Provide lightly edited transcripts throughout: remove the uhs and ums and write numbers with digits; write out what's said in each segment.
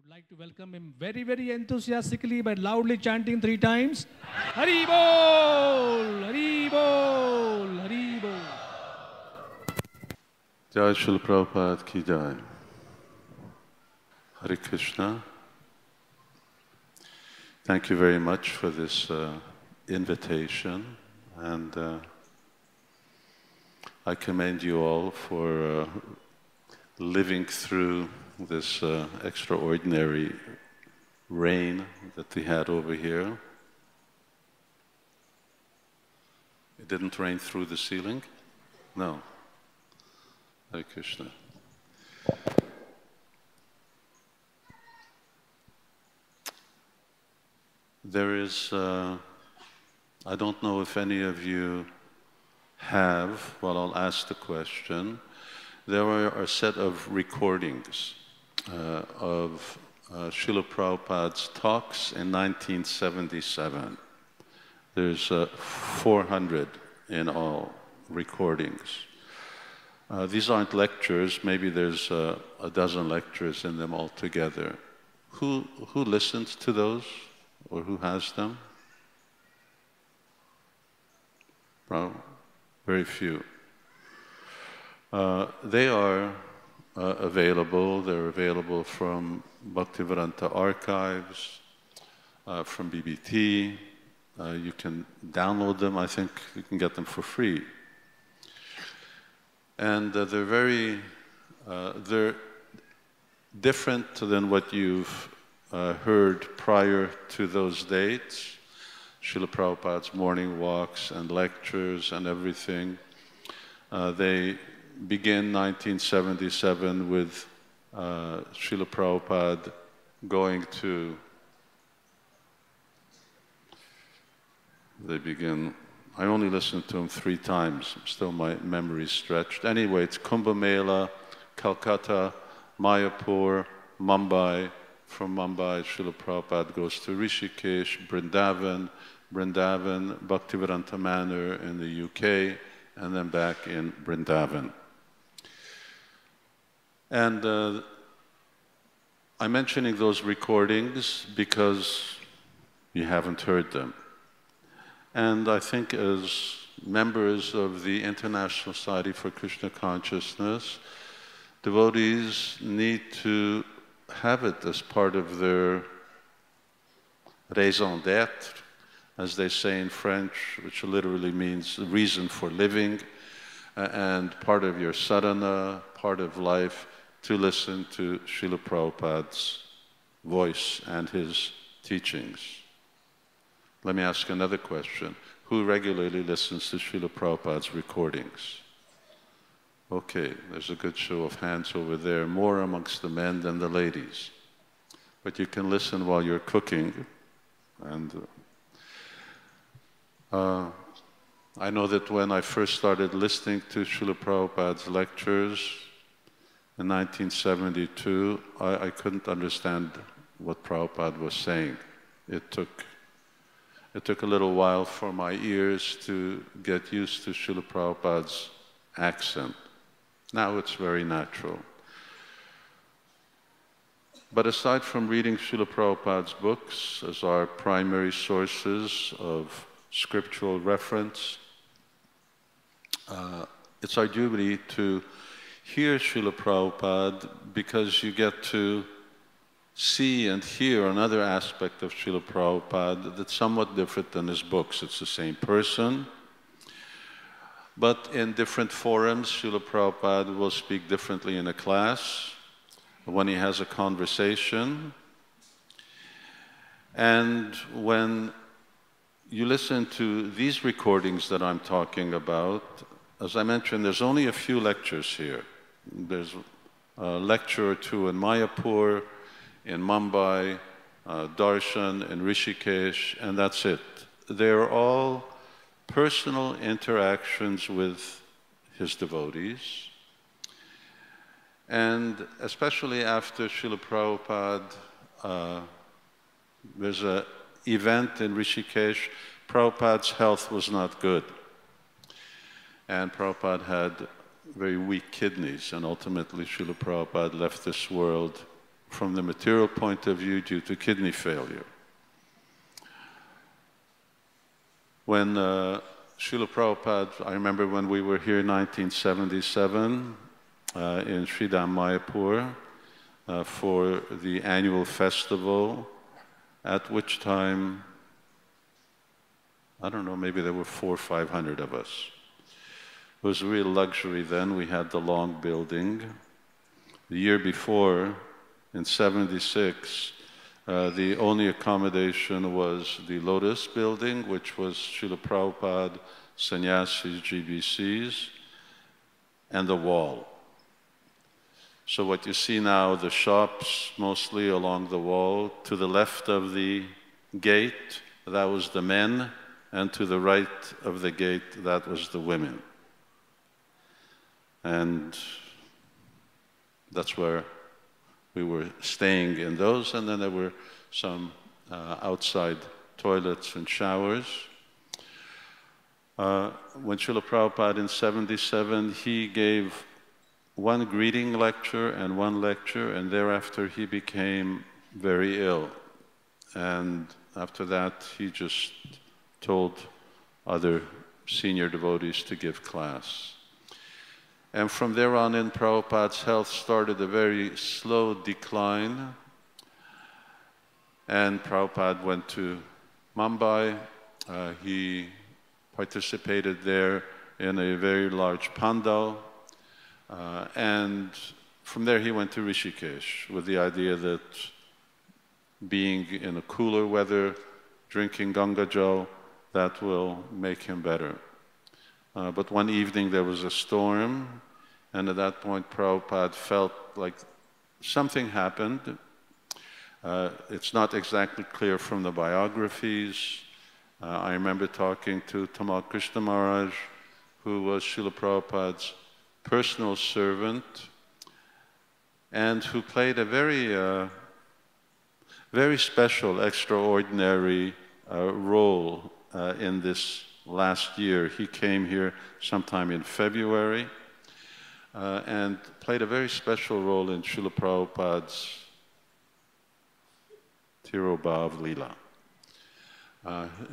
would like to welcome him very, very enthusiastically by loudly chanting 3 times. Hari Bol! Hari Bol! Hari Bol! Jai Srila Prabhupada ki jai. Hare Krishna. Thank you very much for this invitation, and I commend you all for living through this extraordinary rain that we had over here. It didn't rain through the ceiling? No. Hare Krishna. There is, I don't know if any of you have, well, I'll ask the question. There are a set of recordings of Srila Prabhupada's talks in 1977. There's 400 in all recordings. These aren't lectures, maybe there's a dozen lectures in them altogether. Who listens to those, or who has them? Well, very few. They are available. They're available from Bhaktivedanta archives, from BBT. You can download them. I think you can get them for free. And they're different than what you've heard prior to those dates. Srila Prabhupada's morning walks and lectures and everything. They begin 1977 with Srila Prabhupada going to, I only listened to him 3 times, still my memory's stretched. Anyway, it's Kumbh Mela, Calcutta, Mayapur, Mumbai. From Mumbai, Srila Prabhupada goes to Rishikesh, Vrindavan, Bhaktivedanta Manor in the UK, and then back in Vrindavan. And I'm mentioning those recordings because you haven't heard them. And I think as members of the International Society for Krishna Consciousness, devotees need to have it as part of their raison d'être, as they say in French, which literally means the reason for living, and part of your sadhana, part of life, to listen to Srila Prabhupada's voice and his teachings. Let me ask another question. Who regularly listens to Srila Prabhupada's recordings? Okay, there's a good show of hands over there, more amongst the men than the ladies. But you can listen while you're cooking. And I know that when I first started listening to Srila Prabhupada's lectures in 1972, I couldn't understand what Prabhupada was saying. It took a little while for my ears to get used to Srila Prabhupada's accent. Now it's very natural. But aside from reading Srila Prabhupada's books as our primary sources of scriptural reference, it's our duty to hear Srila Prabhupada because you get to see and hear another aspect of Srila Prabhupada that's somewhat different than his books. It's the same person, but in different forums. Srila Prabhupada will speak differently in a class, when he has a conversation. And when you listen to these recordings that I'm talking about, as I mentioned, there's only a few lectures here. There's a lecture or 2 in Mayapur, in Mumbai, Darshan, in Rishikesh, and that's it. They're all personal interactions with his devotees. And especially after Srila Prabhupada, there's an event in Rishikesh. Prabhupada's health was not good. And Prabhupada had very weak kidneys, and ultimately Srila Prabhupada left this world from the material point of view due to kidney failure. When Srila Prabhupada, I remember when we were here in 1977 in Sridham Mayapur for the annual festival, at which time, I don't know, maybe there were 400 or 500 of us. It was a real luxury then. We had the long building. The year before, in '76, the only accommodation was the Lotus building, which was Srila Prabhupada, Sannyasis, GBCs, and the wall. So what you see now, the shops mostly along the wall, to the left of the gate, that was the men, and to the right of the gate, that was the women. And that's where we were staying in those, and then there were some outside toilets and showers. When Srila Prabhupada in '77, he gave one greeting lecture, and thereafter he became very ill. And after that, he just told other senior devotees to give class. And from there on in, Prabhupada's health started a very slow decline. And Prabhupada went to Mumbai. He participated there in a very large pandal. And from there he went to Rishikesh with the idea that being in a cooler weather, drinking Ganga Jal, that will make him better. But one evening there was a storm, and at that point Prabhupada felt like something happened. It's not exactly clear from the biographies. I remember talking to Tamal Krishna Maharaj, who was Srila Prabhupada's personal servant, and who played a very special, extraordinary role in this last year. He came here sometime in February and played a very special role in Srila Prabhupada's Tirobhav Leela,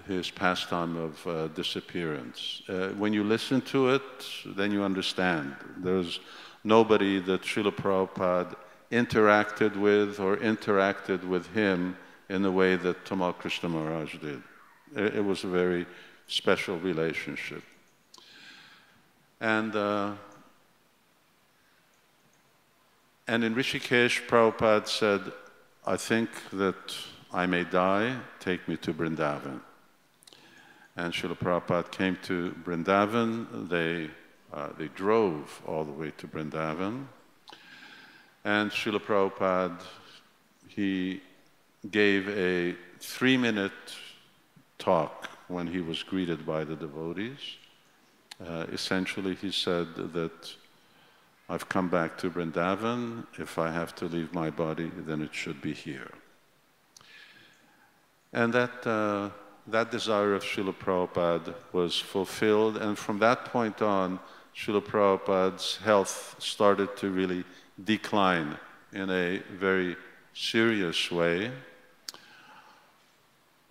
his pastime of disappearance. When you listen to it, then you understand. There's nobody that Srila Prabhupada interacted with him in the way that Tamal Krishna Maharaj did. It was a very special relationship. And in Rishikesh, Prabhupada said, I think that I may die, take me to Vrindavan. And Srila Prabhupada came to Vrindavan. They drove all the way to Vrindavan. And Srila Prabhupada, he gave a 3-minute talk when he was greeted by the devotees. Essentially, he said that I've come back to Vrindavan. If I have to leave my body, then it should be here. And that desire of Srila Prabhupada was fulfilled, and from that point on, Srila Prabhupada's health started to really decline in a very serious way.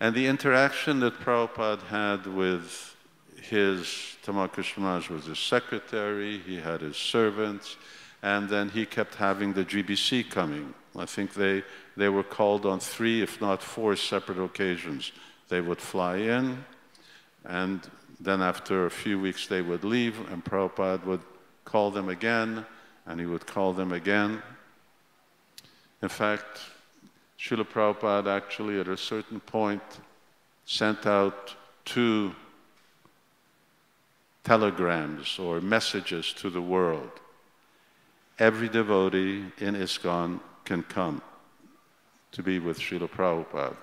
And the interaction that Prabhupada had with his, Tamal Krishna Maharaj was his secretary, he had his servants, and then he kept having the GBC coming. I think they were called on 3, if not 4 separate occasions. They would fly in, and then after a few weeks they would leave, and Prabhupada would call them again, and he would call them again. In fact, Srila Prabhupada actually at a certain point sent out 2 telegrams or messages to the world. Every devotee in ISKCON can come to be with Srila Prabhupada.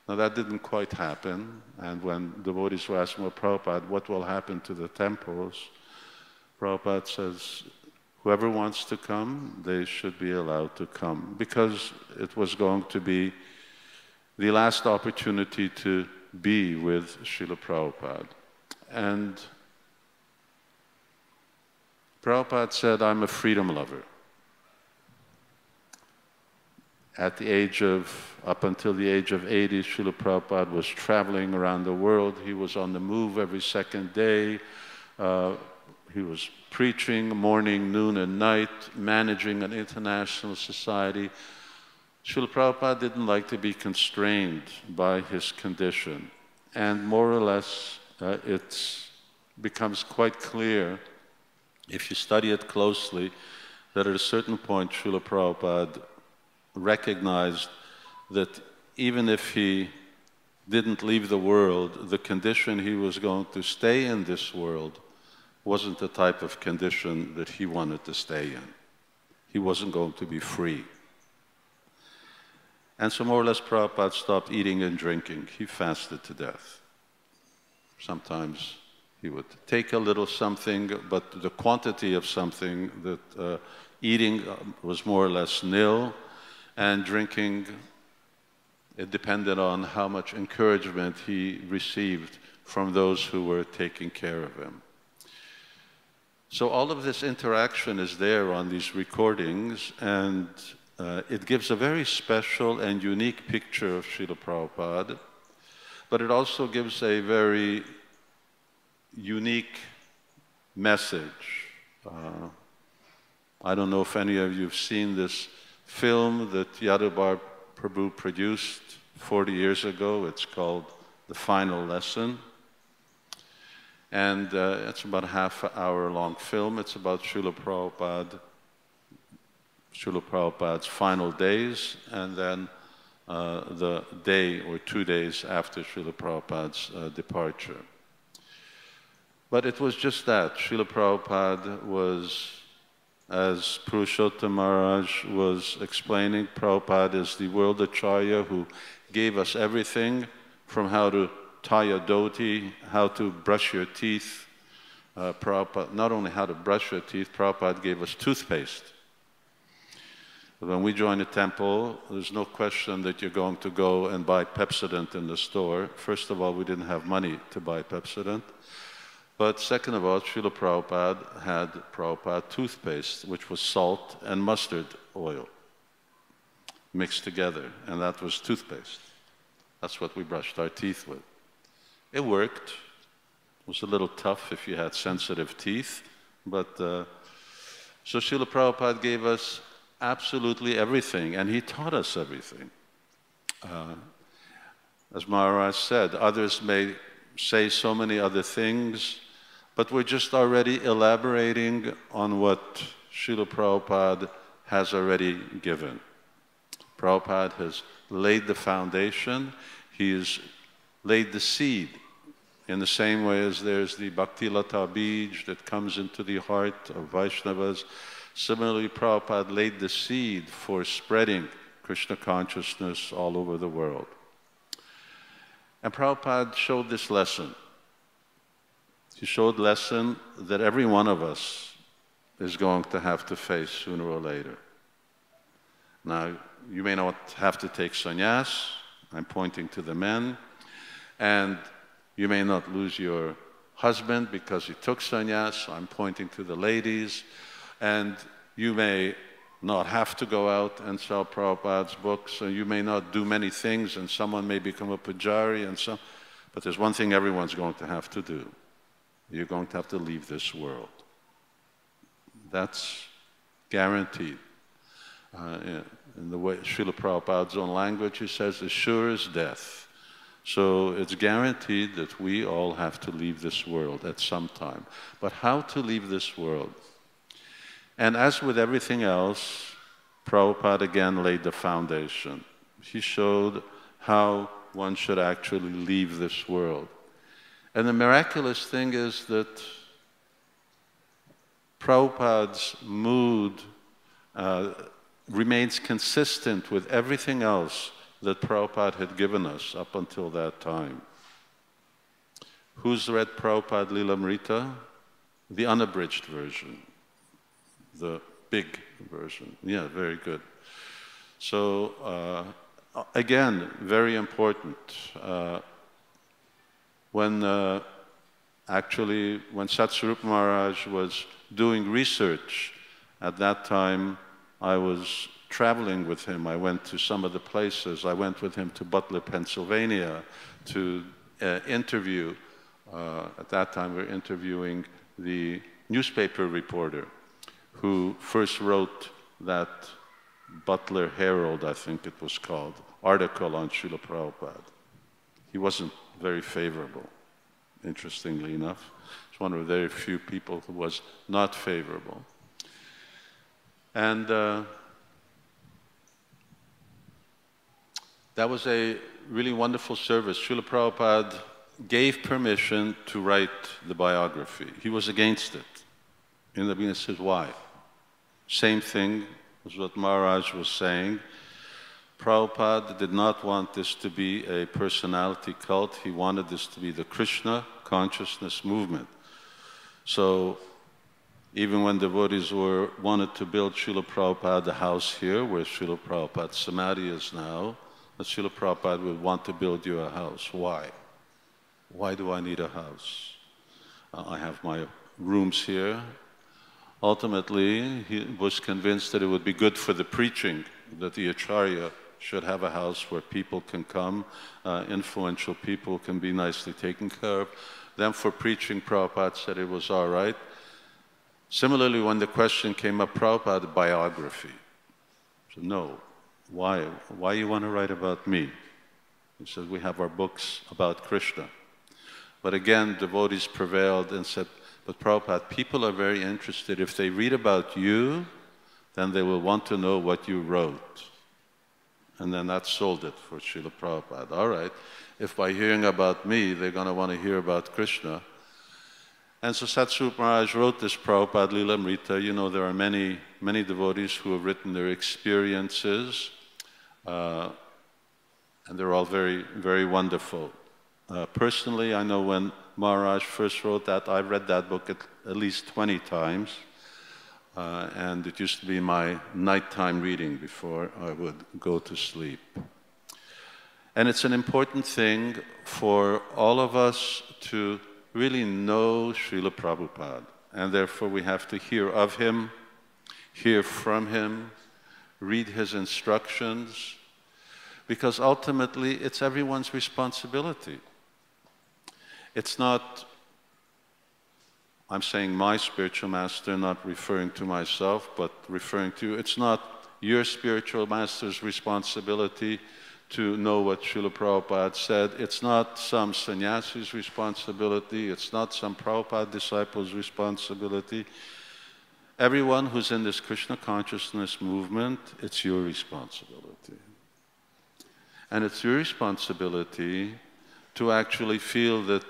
Now that didn't quite happen, and when devotees were asking, well, Prabhupada, what will happen to the temples? Prabhupada says, whoever wants to come, they should be allowed to come, because it was going to be the last opportunity to be with Srila Prabhupada. And Prabhupada said, I'm a freedom lover. at the age of, up until the age of 80, Srila Prabhupada was traveling around the world. He was on the move every second day. He was preaching morning, noon, and night, managing an international society. Srila Prabhupada didn't like to be constrained by his condition. And more or less, it becomes quite clear, if you study it closely, that at a certain point, Srila Prabhupada recognized that even if he didn't leave the world, the condition he was going to stay in this world wasn't the type of condition that he wanted to stay in. He wasn't going to be free. And so more or less Prabhupada stopped eating and drinking. He fasted to death. Sometimes he would take a little something, but the quantity of something that eating was more or less nil, and drinking, it depended on how much encouragement he received from those who were taking care of him. So all of this interaction is there on these recordings, and it gives a very special and unique picture of Srila Prabhupada, but it also gives a very unique message. I don't know if any of you have seen this film that Yatra Prabhu produced 40 years ago. It's called The Final Lesson. And it's about a half-hour-long film. It's about Srila Prabhupada's final days, and then the day or 2 days after Srila Prabhupada's departure. But it was just that. Srila Prabhupada was, as Purushottam Maharaj was explaining, Prabhupada is the world Acharya who gave us everything from how to tie a dhoti, how to brush your teeth. Prabhupada, not only how to brush your teeth, Prabhupada gave us toothpaste. When we join a temple, there's no question that you're going to go and buy Pepsodent in the store. First of all, we didn't have money to buy Pepsodent. But second of all, Srila Prabhupada had Prabhupada toothpaste, which was salt and mustard oil mixed together, and that was toothpaste. That's what we brushed our teeth with. It worked. It was a little tough if you had sensitive teeth, but so Srila Prabhupada gave us absolutely everything, and he taught us everything. As Maharaj said, others may say so many other things, but we're just already elaborating on what Srila Prabhupada has already given. Prabhupada has laid the foundation, he has laid the seed, in the same way as there's the Bhakti Lata Bij that comes into the heart of Vaishnavas. Similarly, Prabhupada laid the seed for spreading Krishna consciousness all over the world. And Prabhupada showed this lesson. He showed the lesson that every one of us is going to have to face sooner or later. Now, you may not have to take sannyas, I'm pointing to the men, and you may not lose your husband because he took sannyas, I'm pointing to the ladies, and you may not have to go out and sell Prabhupada's books, or you may not do many things, and someone may become a pujari, but there's one thing everyone's going to have to do. You're going to have to leave this world. That's guaranteed. In the way Srila Prabhupada's own language, he says, as sure as death. So it's guaranteed that we all have to leave this world at some time. But how to leave this world? And as with everything else, Prabhupada again laid the foundation. He showed how one should actually leave this world. And the miraculous thing is that Prabhupada's mood remains consistent with everything else that Prabhupada had given us up until that time. Who's read Prabhupada Lilamrita? The unabridged version, the big version. Yeah, very good. So again, very important. When Satsvarupa Maharaj was doing research, at that time I was traveling with him. I went to some of the places. I went with him to Butler, Pennsylvania to interview. At that time, we were interviewing the newspaper reporter who first wrote that Butler Herald, I think it was called, article on Srila Prabhupada. He wasn't very favorable, interestingly enough. He's one of the very few people who was not favorable. And that was a really wonderful service. Srila Prabhupada gave permission to write the biography. He was against it. In the beginning, he says, why? Same thing as what Maharaj was saying. Prabhupada did not want this to be a personality cult. He wanted this to be the Krishna consciousness movement. So even when devotees wanted to build Srila Prabhupada a house here, where Srila Prabhupada's Samadhi is now, Srila Prabhupada would want to build you a house. Why? Why do I need a house? I have my rooms here. Ultimately, he was convinced that it would be good for the preaching, that the Acharya should have a house where people can come, influential people can be nicely taken care of. Then for preaching, Prabhupada said it was all right. Similarly, when the question came up, Prabhupada, biography. He said, no. Why? Why you want to write about me? He said, we have our books about Krishna. But again, devotees prevailed and said, but Prabhupada, people are very interested. If they read about you, then they will want to know what you wrote. And then that sold it for Srila Prabhupada. All right, if by hearing about me, they're going to want to hear about Krishna. And so Satsvarupa Maharaj wrote this Prabhupada Lilamrita. You know, there are many, many devotees who have written their experiences, and they're all very, very wonderful. Personally, I know when Maharaj first wrote that, I read that book at least 20 times, and it used to be my nighttime reading before I would go to sleep. And it's an important thing for all of us to really know Srila Prabhupada, and therefore we have to hear of him, hear from him, read his instructions, because ultimately it's everyone's responsibility. It's not, I'm saying my spiritual master, not referring to myself, but referring to, it's not your spiritual master's responsibility to know what Srila Prabhupada said. It's not some sannyasi's responsibility. It's not some Prabhupada disciple's responsibility. Everyone who's in this Krishna consciousness movement, it's your responsibility. And it's your responsibility to actually feel that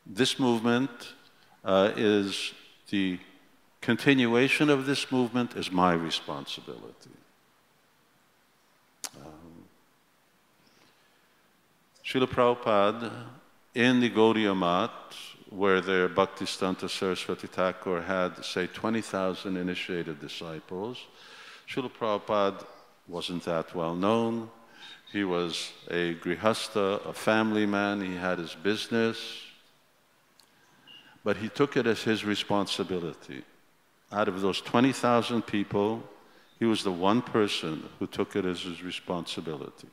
this movement is the continuation of this movement is my responsibility. Srila Prabhupada, in the Gaudiya Math, where their Bhaktisiddhanta Saraswati Thakur had, say, 20,000 initiated disciples, Srila Prabhupada wasn't that well known. He was a grihastha, a family man, he had his business, but he took it as his responsibility. Out of those 20,000 people, he was the one person who took it as his responsibility.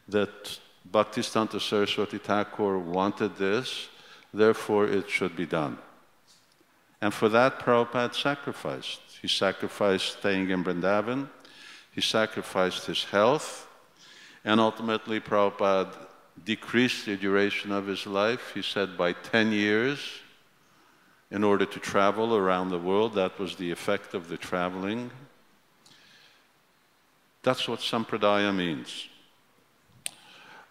That Bhaktisiddhanta Saraswati Thakur wanted this, therefore it should be done. And for that, Prabhupada sacrificed. He sacrificed staying in Vrindavan, he sacrificed his health, and ultimately Prabhupada decreased the duration of his life, he said, by 10 years in order to travel around the world. That was the effect of the traveling. That's what Sampradaya means.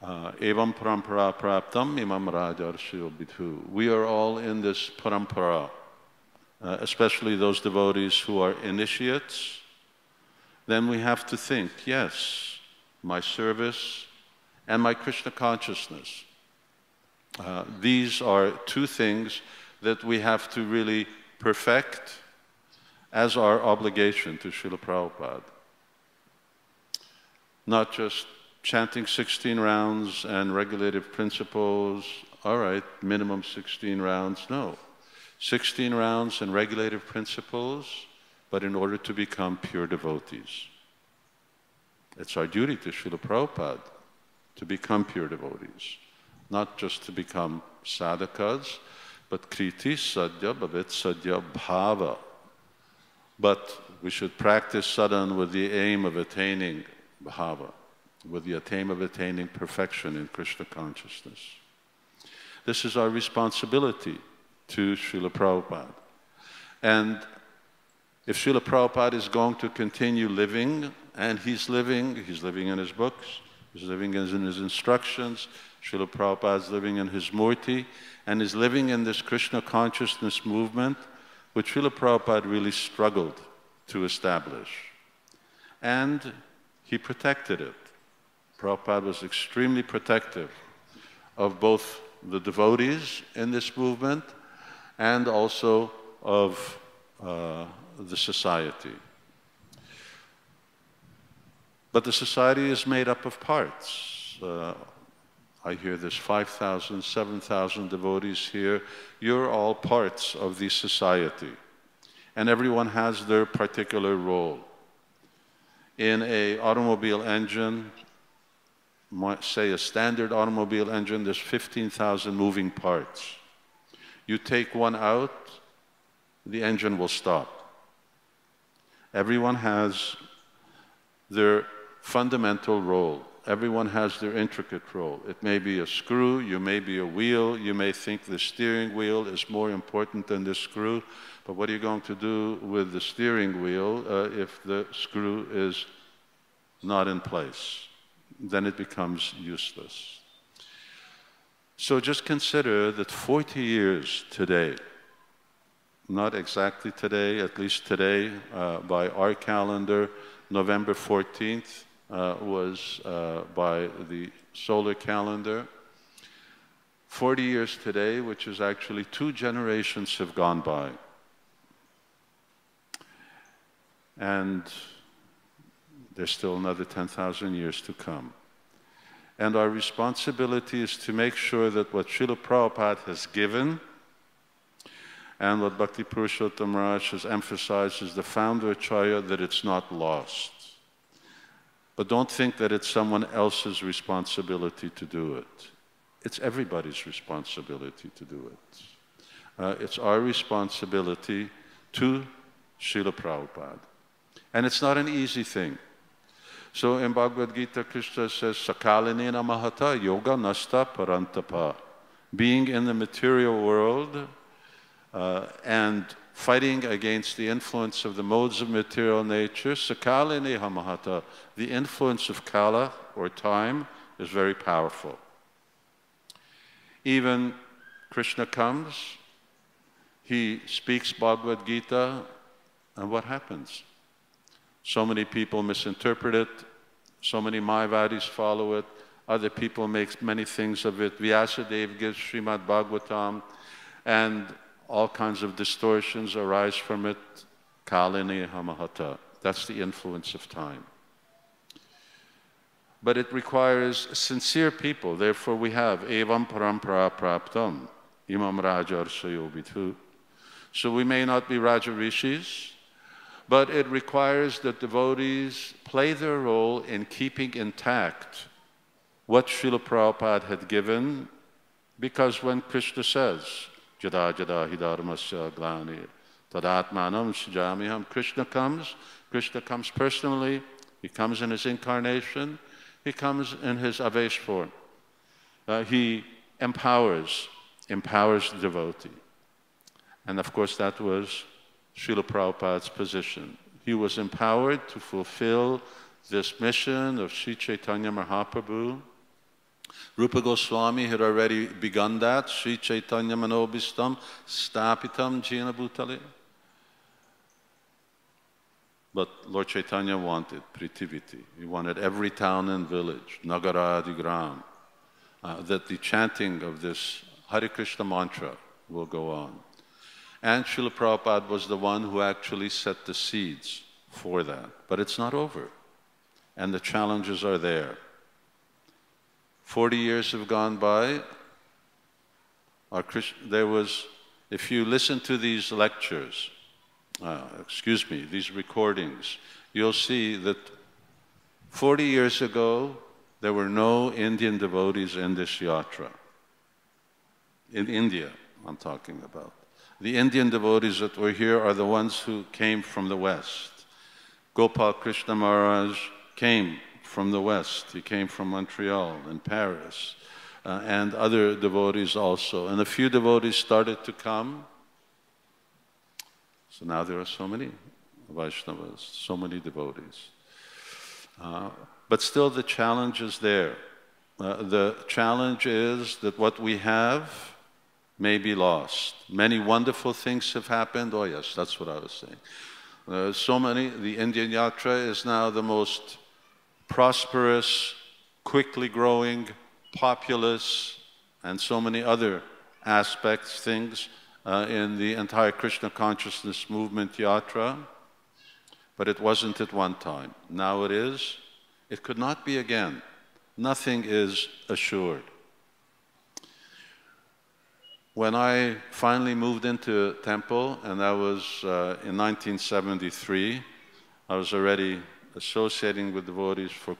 Evam parampara praptam imam rajarshyo bidhu. We are all in this parampara, especially those devotees who are initiates. Then we have to think, yes, my service and my Krishna consciousness. These are two things that we have to really perfect as our obligation to Srila Prabhupada. Not just chanting 16 rounds and regulative principles, all right, minimum 16 rounds, no. 16 rounds and regulative principles, but in order to become pure devotees. It's our duty to Srila Prabhupada to become pure devotees, not just to become sadhakas, but kriti sadhya bhavet sadhya bhava. But we should practice sadhana with the aim of attaining bhava, with the aim of attaining perfection in Krishna consciousness. This is our responsibility to Srila Prabhupada. And if Srila Prabhupada is going to continue living, and he's living in his books, he's living in his instructions, Srila Prabhupada is living in his murti, and is living in this Krishna consciousness movement, which Srila Prabhupada really struggled to establish. And he protected it. Prabhupada was extremely protective of both the devotees in this movement and also of the society. But the society is made up of parts. I hear there's 5,000, 7,000 devotees here. You're all parts of the society. And everyone has their particular role. In an automobile engine, say a standard automobile engine, there's 15,000 moving parts. You take one out, the engine will stop. Everyone has their fundamental role. Everyone has their intricate role. It may be a screw, you may be a wheel, you may think the steering wheel is more important than the screw, but what are you going to do with the steering wheel if the screw is not in place? Then it becomes useless. So just consider that 40 years today, not exactly today, at least today, by our calendar, November 14th was by the solar calendar. 40 years today, which is actually 2 generations have gone by. And there's still another 10,000 years to come. And our responsibility is to make sure that what Srila Prabhupada has given and what Bhakti Purushottam Maharaj has emphasized as the founder Acharya, that it's not lost. But don't think that it's someone else's responsibility to do it. It's everybody's responsibility to do it. It's our responsibility to Srila Prabhupada. And it's not an easy thing. So in Bhagavad Gita, Krishna says, Sakalinena mahata yoga nasta parantapa. Being in the material world and fighting against the influence of the modes of material nature, Sakalinena mahata, the influence of kala, or time, is very powerful. Even Krishna comes, he speaks Bhagavad Gita, and what happens? So many people misinterpret it, so many Mayavadis follow it, other people make many things of it. Vyasadeva gives Srimad Bhagavatam, and all kinds of distortions arise from it. Kalini Hamahata. That's the influence of time. But it requires sincere people. Therefore we have Evam Parampara Praptam, Imam Raja Arsayobitu. So we may not be Raja Rishis, but it requires that devotees play their role in keeping intact what Srila Prabhupada had given, because when Krishna says, Jada Jada Hidharmasya Glani Tadatmanam Sijamiham, Krishna comes personally, he comes in his incarnation, he comes in his Avesh form. He empowers the devotee. And of course that was Srila Prabhupada's position. He was empowered to fulfill this mission of Sri Chaitanya Mahaprabhu. Rupa Goswami had already begun that. Sri Chaitanya Manobhistam Stapitam Jina Bhutale. But Lord Chaitanya wanted Pritiviti. He wanted every town and village, Nagaradigram, that the chanting of this Hare Krishna mantra will go on. And Srila Prabhupada was the one who actually set the seeds for that. But it's not over. And the challenges are there. 40 years have gone by. If you listen to these lectures, these recordings, you'll see that 40 years ago, there were no Indian devotees in this yatra. In India, I'm talking about. The Indian devotees that were here are the ones who came from the West. Gopal Krishna Maharaj came from the West. He came from Montreal and Paris, and other devotees also. And a few devotees started to come. So now there are so many Vaishnavas, so many devotees. But still the challenge is there. The challenge is that what we have may be lost. Many wonderful things have happened. Oh yes, that's what I was saying. So many, the Indian Yatra is now the most prosperous, quickly growing, populous, and so many other aspects, things in the entire Krishna consciousness movement Yatra. But it wasn't at one time. Now it is. It could not be again. Nothing is assured. When I finally moved into temple, and that was in 1973, I was already associating with devotees for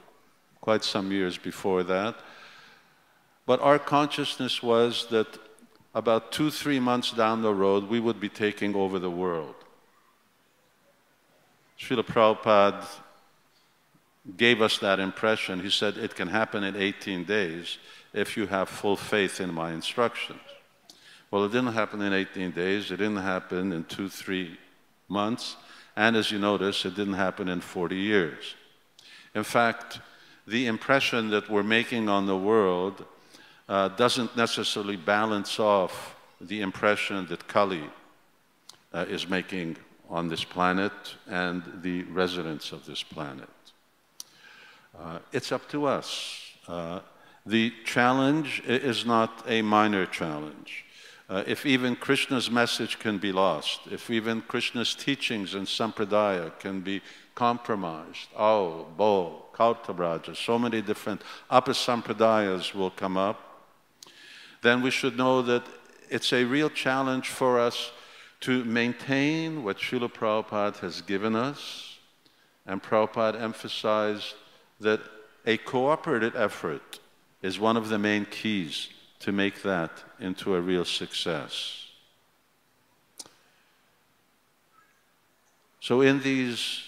quite some years before that. But our consciousness was that about 2-3 months down the road, we would be taking over the world. Srila Prabhupada gave us that impression. He said, it can happen in 18 days if you have full faith in my instructions. Well, it didn't happen in 18 days, it didn't happen in 2-3 months, and as you notice, it didn't happen in 40 years. In fact, the impression that we're making on the world doesn't necessarily balance off the impression that Kali is making on this planet and the residents of this planet. It's up to us. The challenge is not a minor challenge. If even Krishna's message can be lost, if even Krishna's teachings and sampradaya can be compromised, Bo, Kautabraja, so many different apasampradayas will come up, then we should know that it's a real challenge for us to maintain what Srila Prabhupada has given us. And Prabhupada emphasized that a cooperative effort is one of the main keys to make that into a real success. So in these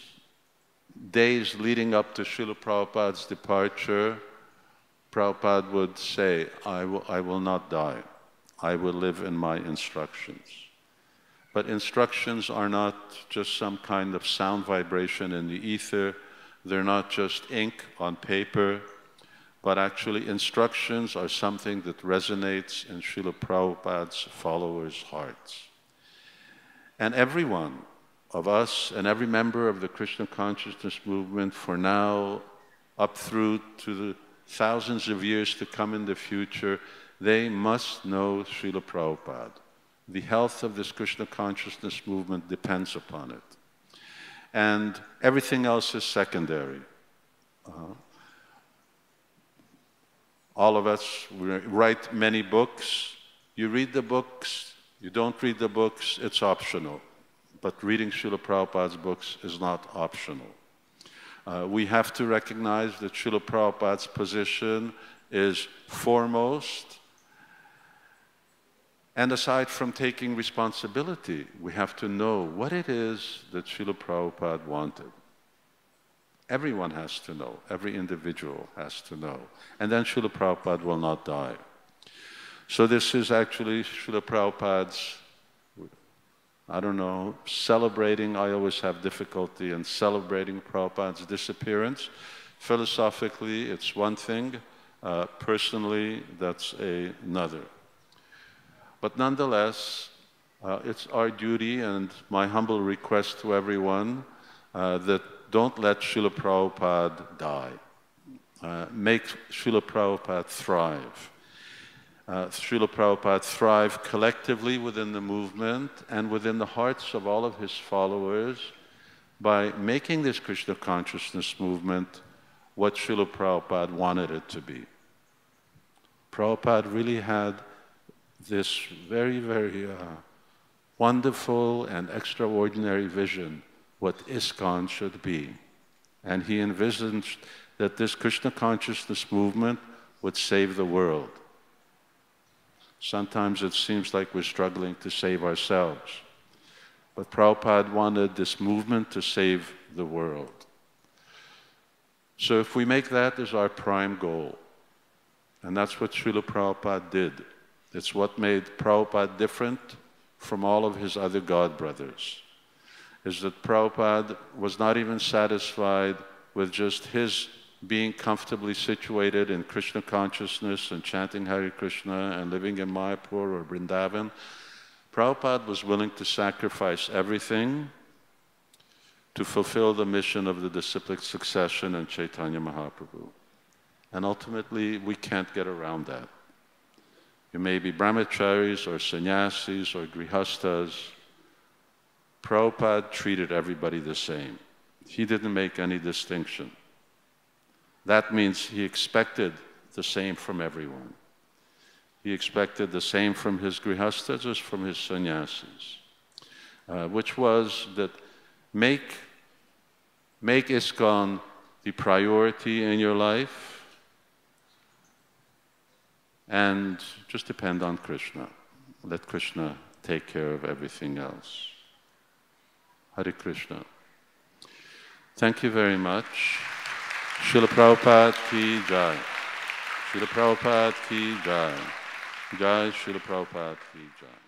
days leading up to Srila Prabhupada's departure, Prabhupada would say, I will not die. I will live in my instructions. But instructions are not just some kind of sound vibration in the ether. They're not just ink on paper, but actually instructions are something that resonates in Srila Prabhupada's followers' hearts. And every one of us and every member of the Krishna consciousness movement for now, up through to the thousands of years to come in the future, they must know Srila Prabhupada. The health of this Krishna consciousness movement depends upon it. And everything else is secondary. All of us write many books. You read the books, you don't read the books, it's optional. But reading Srila Prabhupada's books is not optional. We have to recognize that Srila Prabhupada's position is foremost. And aside from taking responsibility, we have to know what it is that Srila Prabhupada wanted. Everyone has to know, every individual has to know. And then Srila Prabhupada will not die. So this is actually Srila Prabhupada's, I don't know, celebrating. I always have difficulty in celebrating Prabhupada's disappearance. Philosophically, it's one thing. Personally, that's another. But nonetheless, it's our duty and my humble request to everyone that don't let Srila Prabhupada die. Make Srila Prabhupada thrive. Srila Prabhupada thrive collectively within the movement and within the hearts of all of his followers by making this Krishna consciousness movement what Srila Prabhupada wanted it to be. Prabhupada really had this very, very wonderful and extraordinary vision what ISKCON should be. And he envisaged that this Krishna consciousness movement would save the world. Sometimes it seems like we're struggling to save ourselves. But Prabhupada wanted this movement to save the world. So if we make that as our prime goal, and that's what Srila Prabhupada did. It's what made Prabhupada different from all of his other god brothers, is that Prabhupada was not even satisfied with just his being comfortably situated in Krishna consciousness and chanting Hare Krishna and living in Mayapur or Vrindavan. Prabhupada was willing to sacrifice everything to fulfill the mission of the disciplic succession and Chaitanya Mahaprabhu. And ultimately, we can't get around that. You may be brahmacharis or sannyasis or grihastas. Prabhupada treated everybody the same. He didn't make any distinction. That means he expected the same from everyone. He expected the same from his grihastas as from his sannyasis, which was that make ISKCON the priority in your life, and just depend on Krishna. Let Krishna take care of everything else. Hare Krishna. Thank you very much. Srila Prabhupada ki jai. Srila Prabhupada ki jai. Jai Srila Prabhupada ki jai.